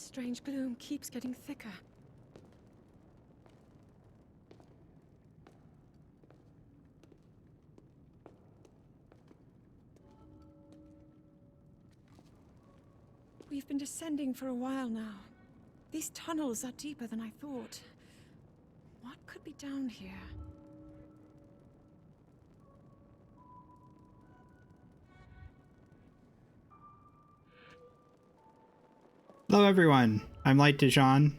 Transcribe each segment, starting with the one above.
This strange gloom keeps getting thicker. We've been descending for a while now. These tunnels are deeper than I thought. What could be down here? Hello everyone, I'm Light Dijon.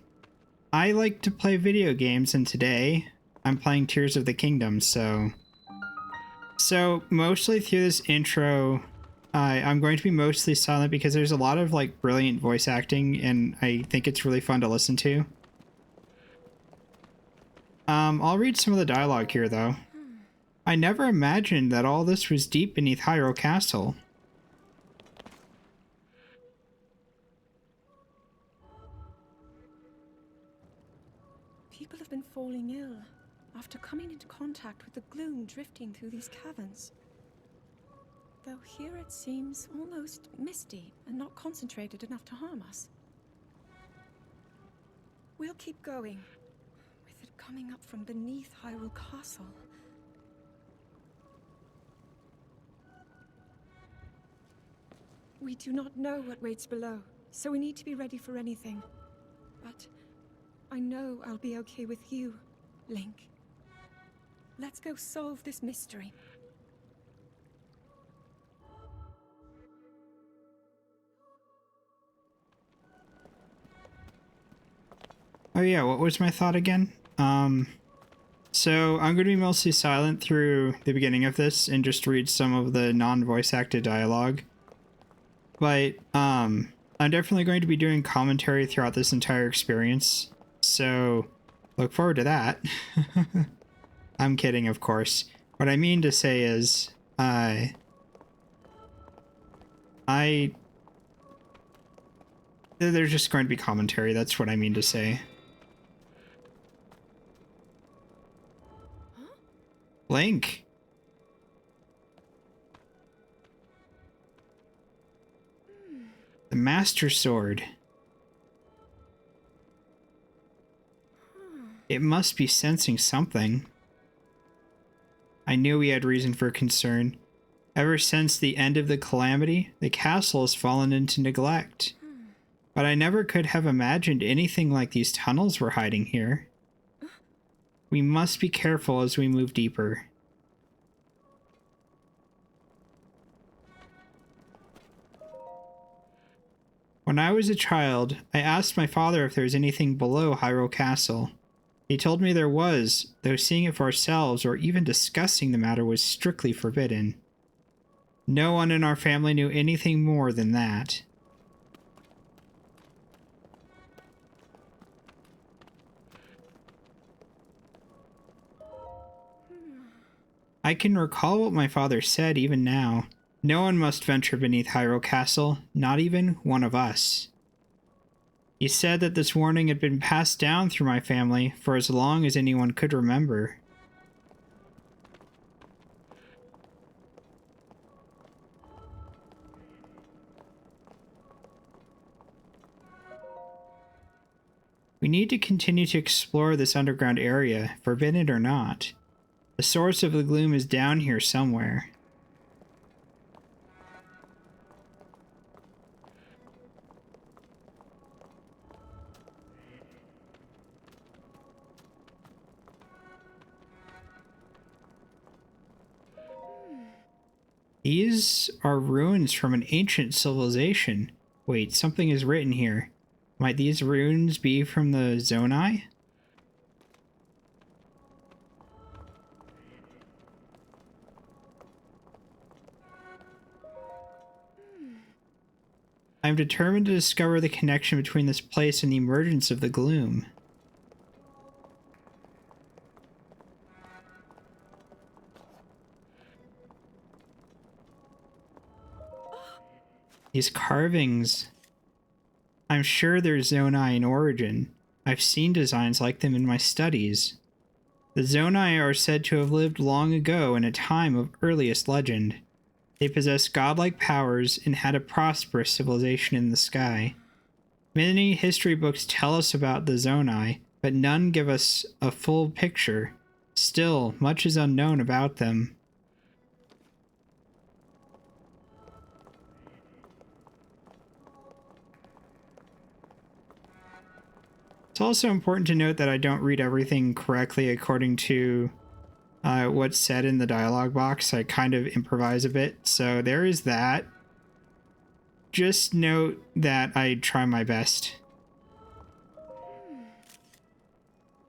I like to play video games, and today I'm playing Tears of the Kingdom, so mostly through this intro, I'm going to be mostly silent because there's a lot of like brilliant voice acting and I think it's really fun to listen to. I'll read some of the dialogue here though. I never imagined that all this was deep beneath Hyrule Castle. People have been falling ill after coming into contact with the gloom drifting through these caverns. Though here it seems almost misty and not concentrated enough to harm us. We'll keep going, with it coming up from beneath Hyrule Castle. We do not know what waits below, so we need to be ready for anything. But I know I'll be okay with you, Link. Let's go solve this mystery. Oh yeah, what was my thought again? So I'm going to be mostly silent through the beginning of this and just read some of the non-voice acted dialogue. But, I'm definitely going to be doing commentary throughout this entire experience, so look forward to that. I'm kidding, of course. What I mean to say is, there's just going to be commentary, that's what I mean to say. Link. The Master Sword. It must be sensing something. I knew we had reason for concern. Ever since the end of the calamity, the castle has fallen into neglect. But I never could have imagined anything like these tunnels were hiding here. We must be careful as we move deeper. When I was a child, I asked my father if there was anything below Hyrule Castle. He told me there was, though seeing it for ourselves or even discussing the matter was strictly forbidden. No one in our family knew anything more than that. I can recall what my father said even now. No one must venture beneath Hyrule Castle, not even one of us. He said that this warning had been passed down through my family for as long as anyone could remember. We need to continue to explore this underground area, forbidden or not. The source of the gloom is down here somewhere. These are ruins from an ancient civilization. Wait, something is written here. Might these runes be from the Zonai? I'm determined to discover the connection between this place and the emergence of the gloom. These carvings. I'm sure they're Zonai in origin. I've seen designs like them in my studies. The Zonai are said to have lived long ago in a time of earliest legend. They possessed godlike powers and had a prosperous civilization in the sky. Many history books tell us about the Zonai, but none give us a full picture. Still, much is unknown about them. It's also important to note that I don't read everything correctly according to what's said in the dialogue box. I kind of improvise a bit, so there is that. Just note that I try my best.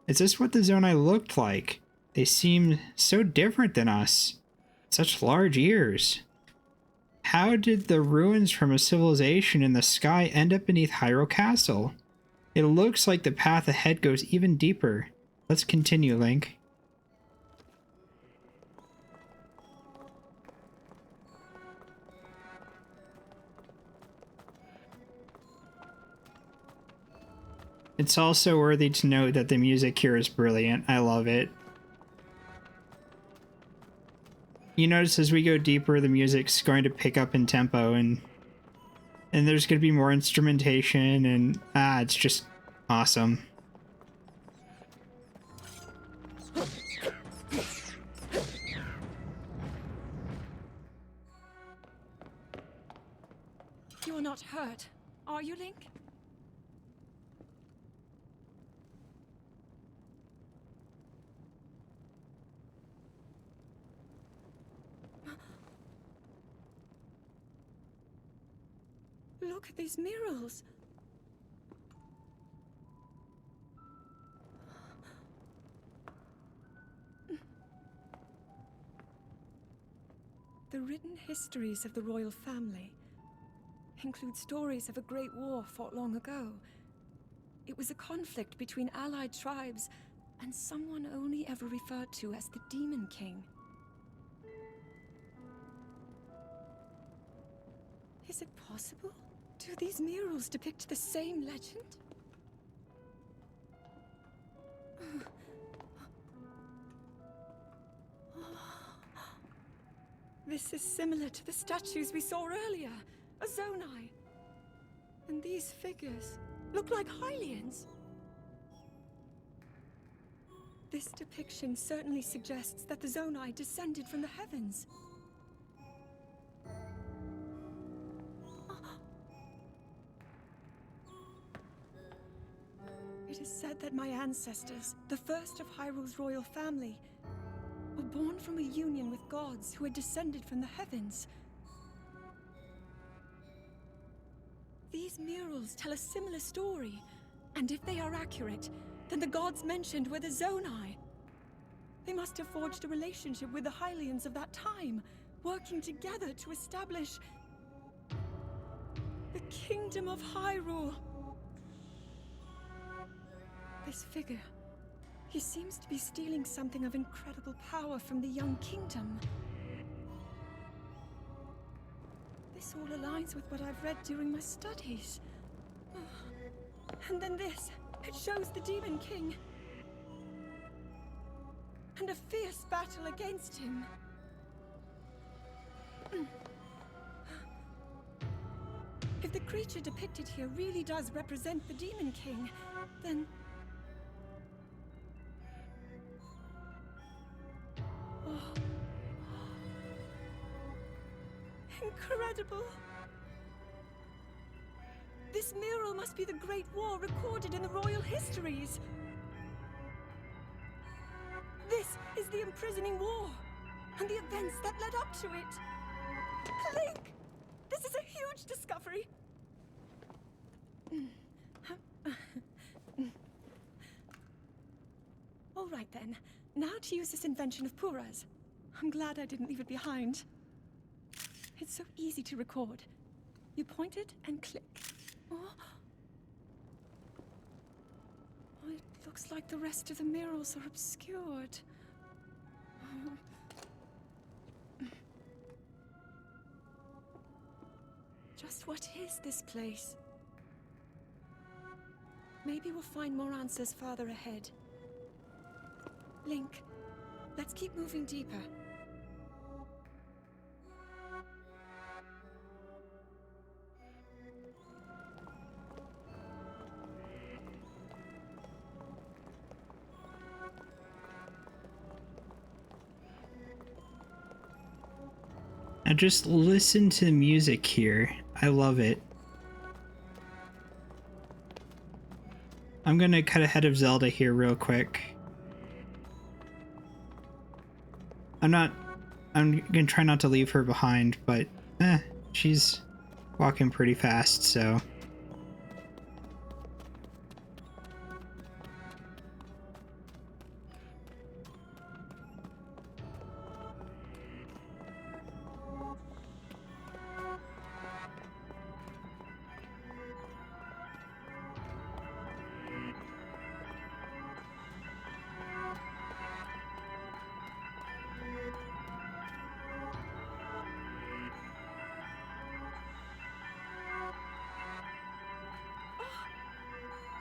Is this what the Zonai looked like? They seem so different than us. Such large ears. How did the ruins from a civilization in the sky end up beneath Hyrule Castle? It looks like the path ahead goes even deeper. Let's continue, Link. It's also worthy to note that the music here is brilliant. I love it. You notice as we go deeper, the music's going to pick up in tempo, and there's going to be more instrumentation, and it's just awesome. You are not hurt, are you, Link? Look at these murals. The written histories of the royal family include stories of a great war fought long ago. It was a conflict between allied tribes and someone only ever referred to as the Demon King. Is it possible? Do these murals depict the same legend? This is similar to the statues we saw earlier, a Zonai. And these figures look like Hylians. This depiction certainly suggests that the Zonai descended from the heavens. It is said that my ancestors, the first of Hyrule's royal family, were born from a union with gods who had descended from the heavens. These murals tell a similar story, and if they are accurate, then the gods mentioned were the Zonai. They must have forged a relationship with the Hylians of that time, working together to establish the Kingdom of Hyrule. This figure, he seems to be stealing something of incredible power from the young kingdom. This all aligns with what I've read during my studies. And then this, it shows the Demon King. And a fierce battle against him. If the creature depicted here really does represent the Demon King, then... Incredible! This mural must be the Great War recorded in the royal histories. This is the imprisoning war, and the events that led up to it. Link! This is a huge discovery! All right then, now to use this invention of Purah's. I'm glad I didn't leave it behind. It's so easy to record. You point it and click. Oh, it looks like the rest of the murals are obscured. Just what is this place? Maybe we'll find more answers farther ahead. Link, let's keep moving deeper. just listen to the music here. I love it. I'm gonna cut ahead of Zelda here real quick. I'm gonna try not to leave her behind, but she's walking pretty fast, so.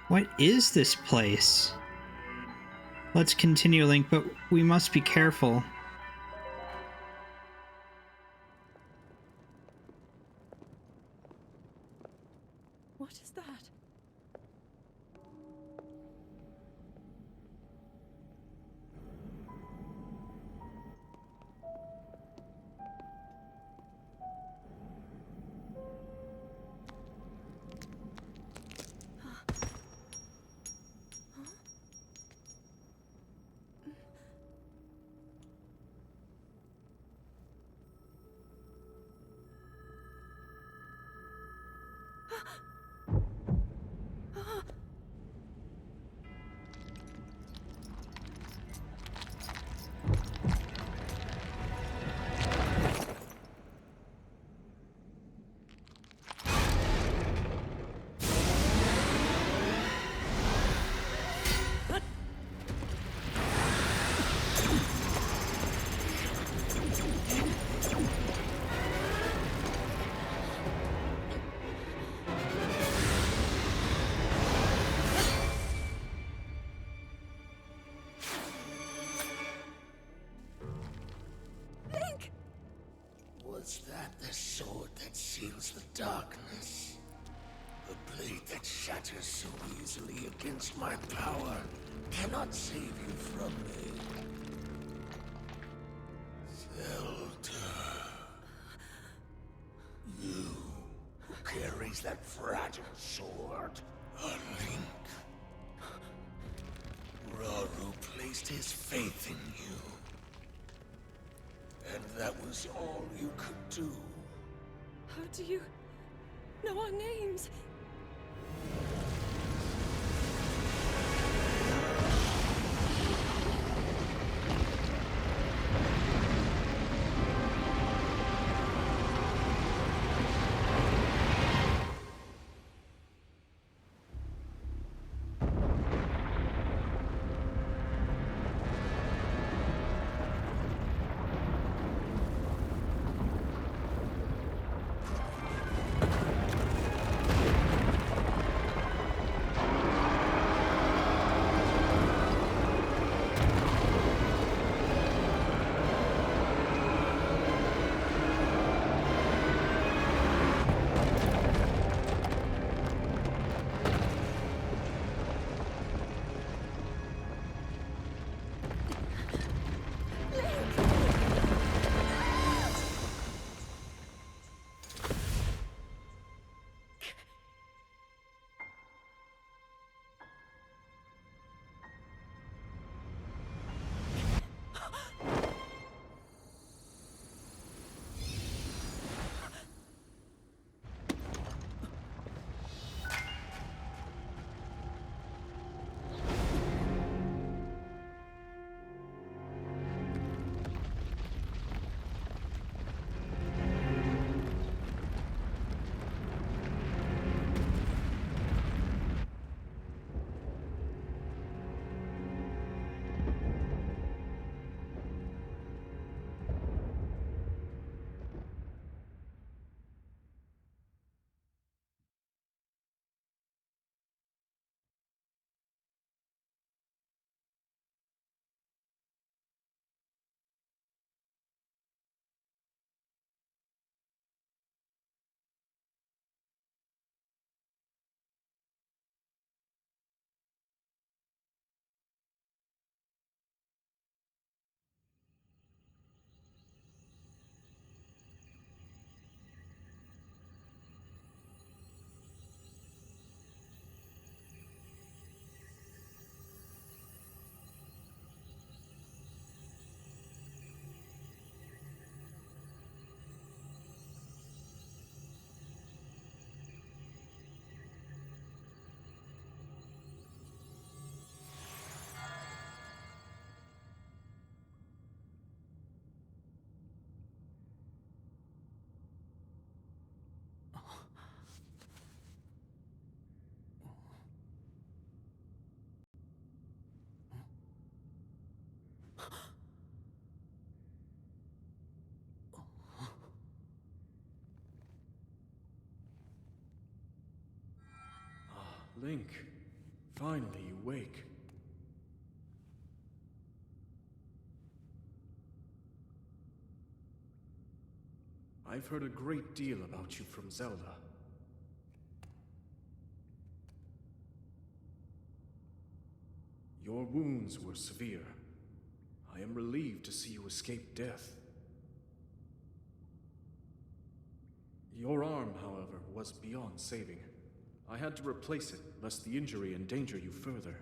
What is this place? Let's continue, Link, but we must be careful. What is that? Was that the sword that seals the darkness? The blade that shatters so easily against my power cannot save you from me. Zelda. You who carries that fragile sword. A Link. Rauru placed his faith in you. And that was all you could do. How do you know our names? Link, finally you wake. I've heard a great deal about you from Zelda. Your wounds were severe. I am relieved to see you escape death. Your arm, however, was beyond saving. I had to replace it, lest the injury endanger you further.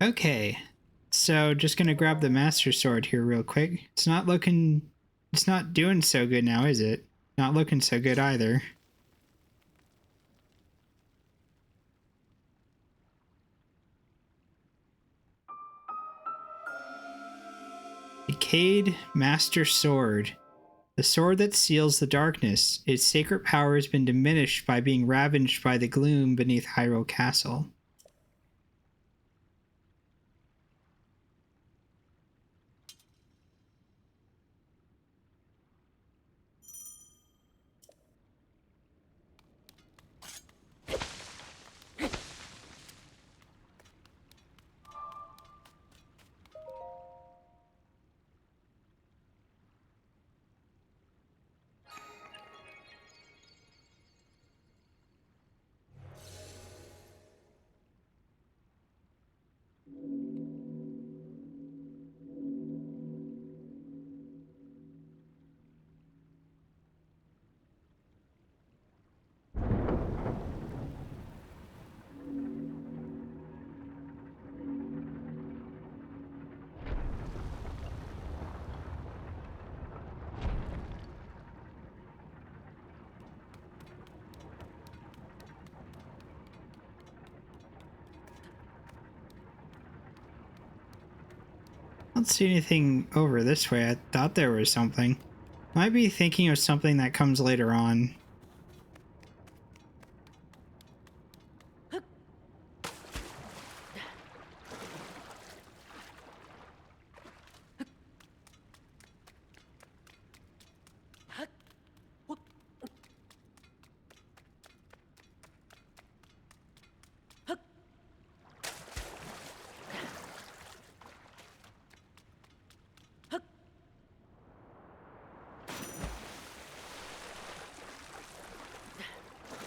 Okay, so just gonna grab the Master Sword here real quick. It's not doing so good now, is it? Not looking so good either. Decayed Master Sword. The sword that seals the darkness. Its sacred power has been diminished by being ravaged by the gloom beneath Hyrule Castle. I don't see anything over this way. I thought there was something. Might be thinking of something that comes later on.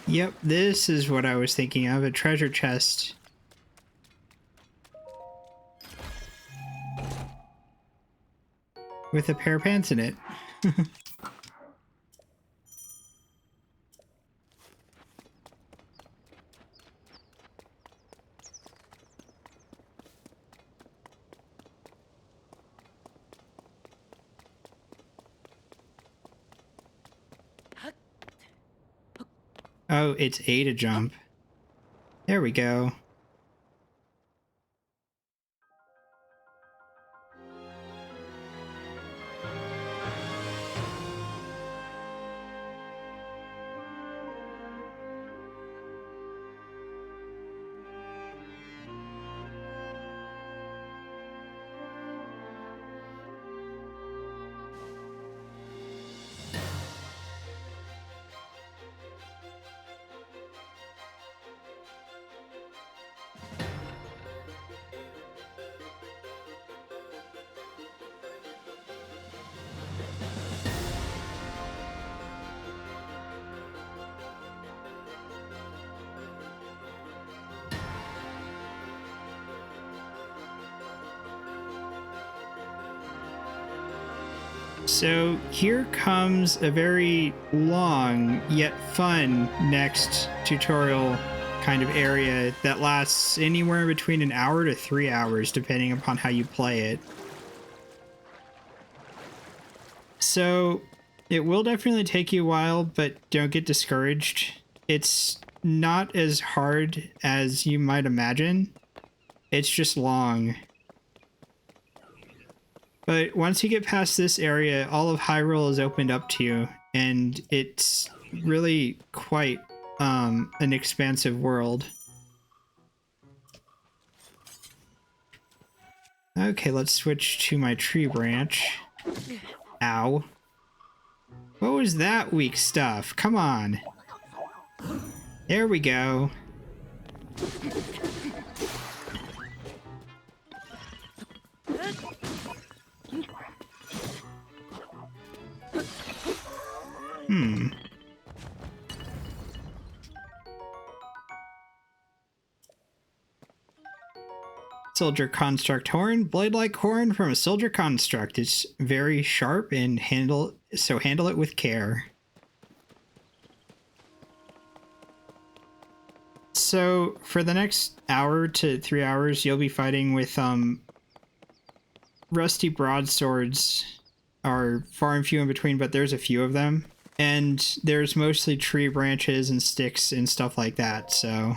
Yep, this is what I was thinking of, a treasure chest. With a pair of pants in it. Oh, it's A to jump. There we go. So here comes a very long yet fun next tutorial kind of area that lasts anywhere between an hour to 3 hours depending upon how you play it. So it will definitely take you a while, but don't get discouraged. It's not as hard as you might imagine. It's just long. But once you get past this area, all of Hyrule is opened up to you, and it's really quite an expansive world. Okay, let's switch to my tree branch. Ow. What was that weak stuff? Come on. There we go. Soldier construct horn, blade-like horn from a soldier construct. It's very sharp and handle it with care. So for the next hour to 3 hours, you'll be fighting with rusty broadswords. Are far and few in between, but there's a few of them, and there's mostly tree branches and sticks and stuff like that. So.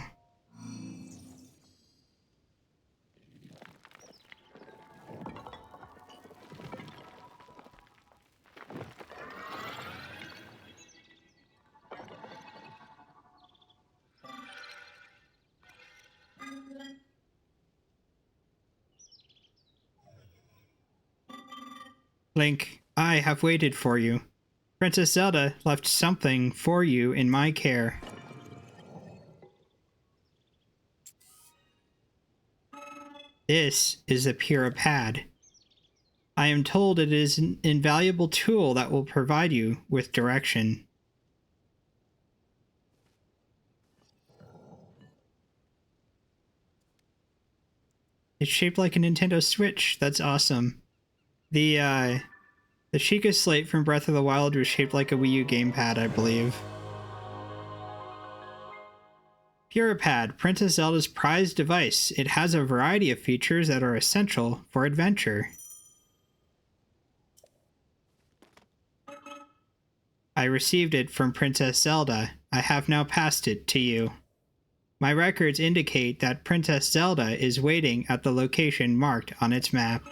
Link, I have waited for you. Princess Zelda left something for you in my care. This is a Pura Pad. I am told it is an invaluable tool that will provide you with direction. It's shaped like a Nintendo Switch. That's awesome. The Sheikah Slate from Breath of the Wild was shaped like a Wii U gamepad, I believe. Purapad, Princess Zelda's prized device. It has a variety of features that are essential for adventure. I received it from Princess Zelda. I have now passed it to you. My records indicate that Princess Zelda is waiting at the location marked on its map.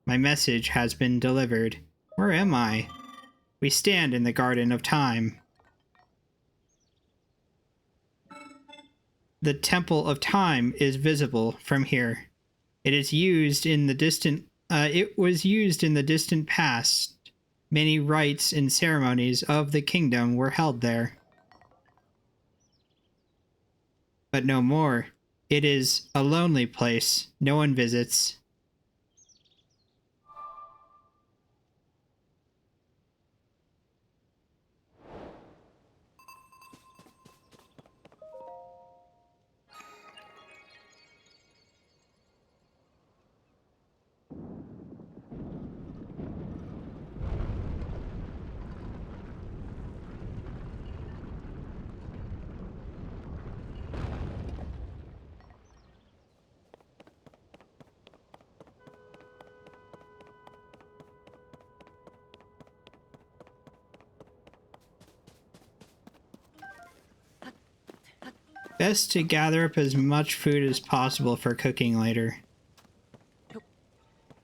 My message has been delivered. Where am I? We stand in the Garden of Time. The Temple of Time is visible from here. It was used in the distant past. Many rites and ceremonies of the kingdom were held there. But no more. It is a lonely place. No one visits. Best to gather up as much food as possible for cooking later.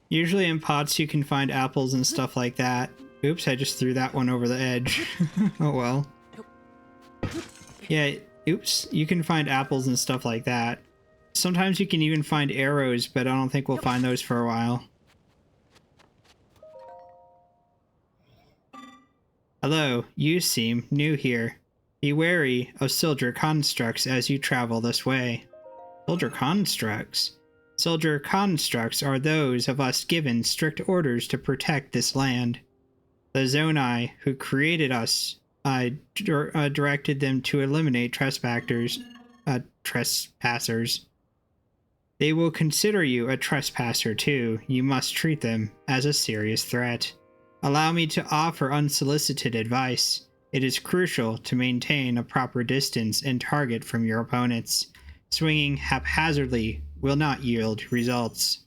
Usually in pots you can find apples and stuff like that. Oops, I just threw that one over the edge. Oh well. Yeah, oops, you can find apples and stuff like that. Sometimes you can even find arrows, but I don't think we'll find those for a while. Hello, you seem new here. Be wary of soldier constructs as you travel this way. Soldier constructs? Soldier constructs are those of us given strict orders to protect this land. The Zonai, who created us, directed them to eliminate trespassers. They will consider you a trespasser too. You must treat them as a serious threat. Allow me to offer unsolicited advice. It is crucial to maintain a proper distance and target from your opponents. Swinging haphazardly will not yield results.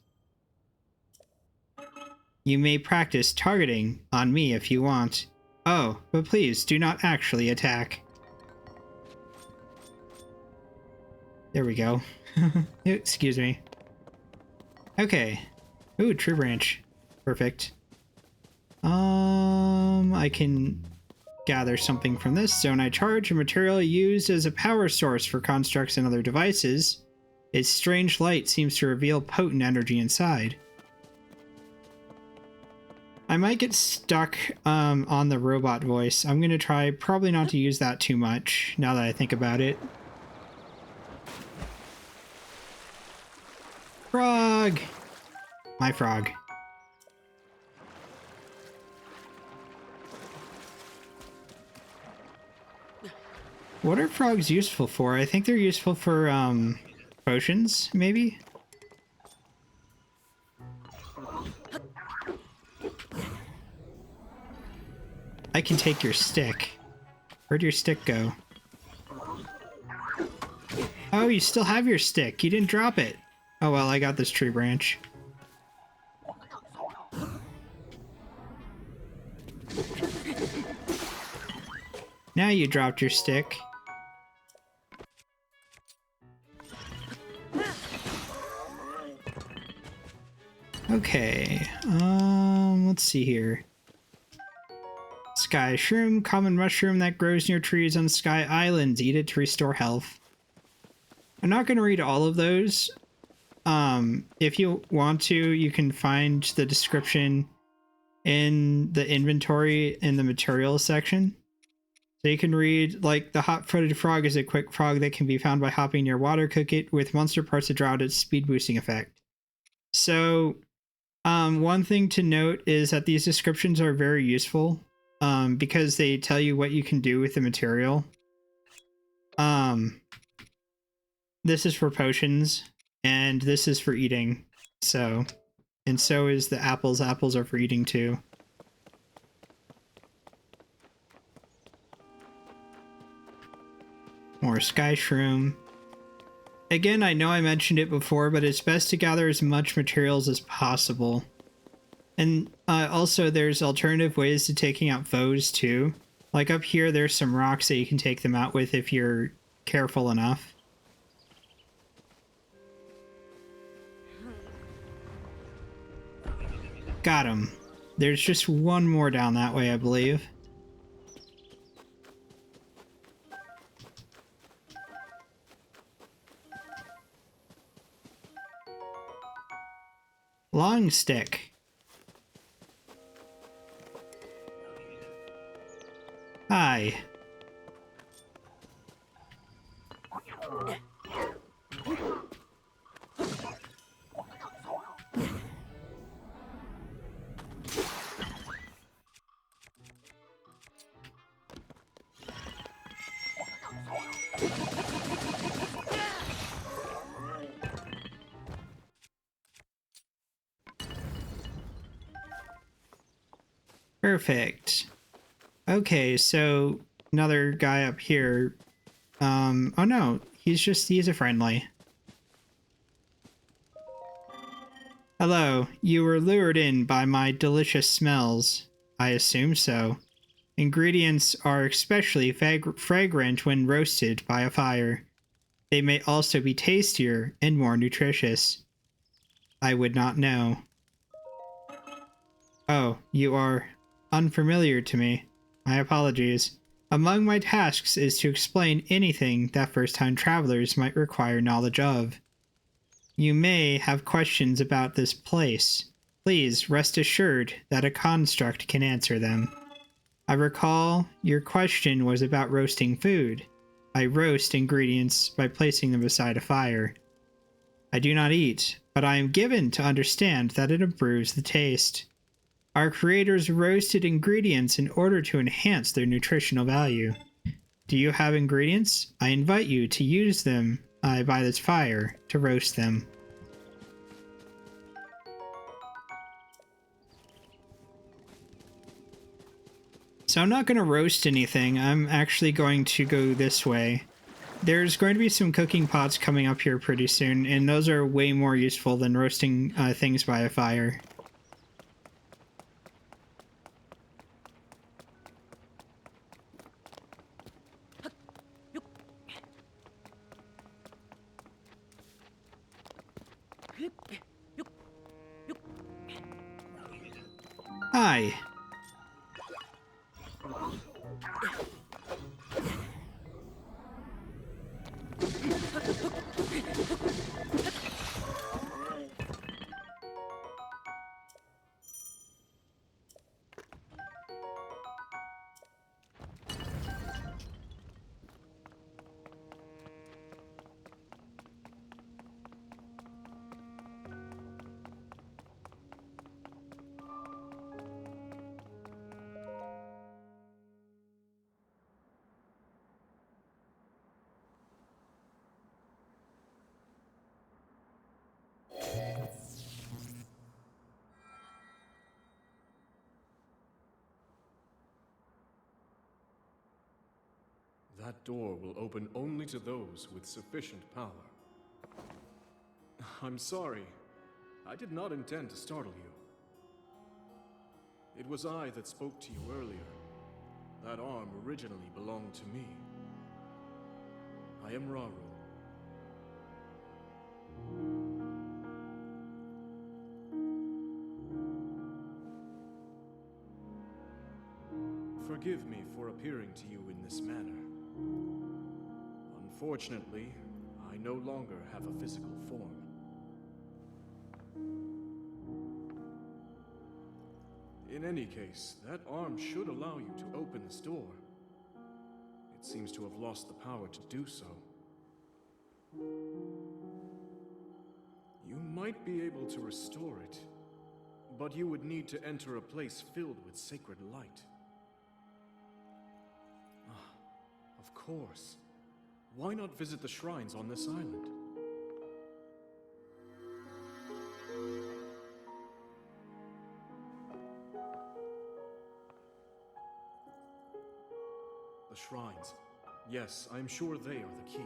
You may practice targeting on me if you want. Oh, but please do not actually attack. There we go. Excuse me. Okay. Ooh, tree branch. Perfect. I can gather something from this. Zonite charge, a material used as a power source for constructs and other devices. Its strange light seems to reveal potent energy inside. I might get stuck on the robot voice. I'm going to try probably not to use that too much now that I think about it. Frog! My frog. What are frogs useful for? I think they're useful for potions, maybe? I can take your stick. Where'd your stick go? Oh, you still have your stick. You didn't drop it. Oh well, I got this tree branch. Now you dropped your stick. Okay, let's see here. Sky shroom, common mushroom that grows near trees on Sky Islands. Eat it to restore health. I'm not going to read all of those. If you want to, you can find the description in the inventory in the materials section. So you can read, like, the hot-footed frog is a quick frog that can be found by hopping near water. Cook it with monster parts to draw out its speed boosting effect. So, one thing to note is that these descriptions are very useful, because they tell you what you can do with the material. This is for potions, and this is for eating. So, and so is the apples. Apples are for eating too. More sky shroom. Again, I know I mentioned it before, but it's best to gather as much materials as possible. And also, there's alternative ways to taking out foes too. Like up here, there's some rocks that you can take them out with if you're careful enough. Got him. There's just one more down that way, I believe. Long stick. Hi. Perfect. Okay, so another guy up here. Oh no, he's a friendly. Hello, you were lured in by my delicious smells. I assume so. Ingredients are especially fragrant when roasted by a fire. They may also be tastier and more nutritious. I would not know. Oh, you are unfamiliar to me. My apologies. Among my tasks is to explain anything that first-time travelers might require knowledge of. You may have questions about this place. Please rest assured that a construct can answer them. I recall your question was about roasting food. I roast ingredients by placing them beside a fire. I do not eat, but I am given to understand that it improves the taste. Our creators roasted ingredients in order to enhance their nutritional value. Do you have ingredients? I invite you to use them by this fire to roast them. So I'm not going to roast anything. I'm actually going to go this way. There's going to be some cooking pots coming up here pretty soon, and those are way more useful than roasting things by a fire. Hi. That door will open only to those with sufficient power. I'm sorry. I did not intend to startle you. It was I that spoke to you earlier. That arm originally belonged to me. I am Rauru. Forgive me for appearing to you in this manner. Unfortunately, I no longer have a physical form. In any case, that arm should allow you to open this door. It seems to have lost the power to do so. You might be able to restore it, but you would need to enter a place filled with sacred light. Of course. Why not visit the shrines on this island? The shrines. Yes, I'm sure they are the key.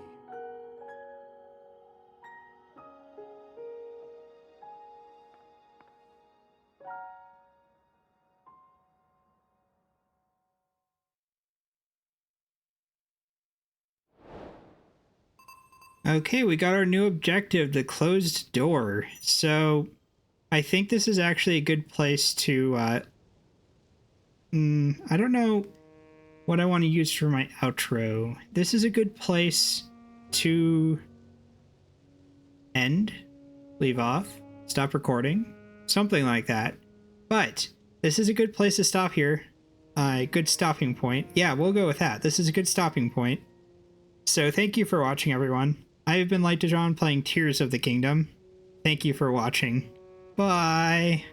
Okay, we got our new objective, the closed door. So I think this is actually a good place to, I don't know what I want to use for my outro. This is a good place to end, leave off, stop recording, something like that. But this is a good place to stop here. Good stopping point. Yeah, we'll go with that. This is a good stopping point. So thank you for watching, everyone. I have been Light2John playing Tears of the Kingdom. Thank you for watching. Bye!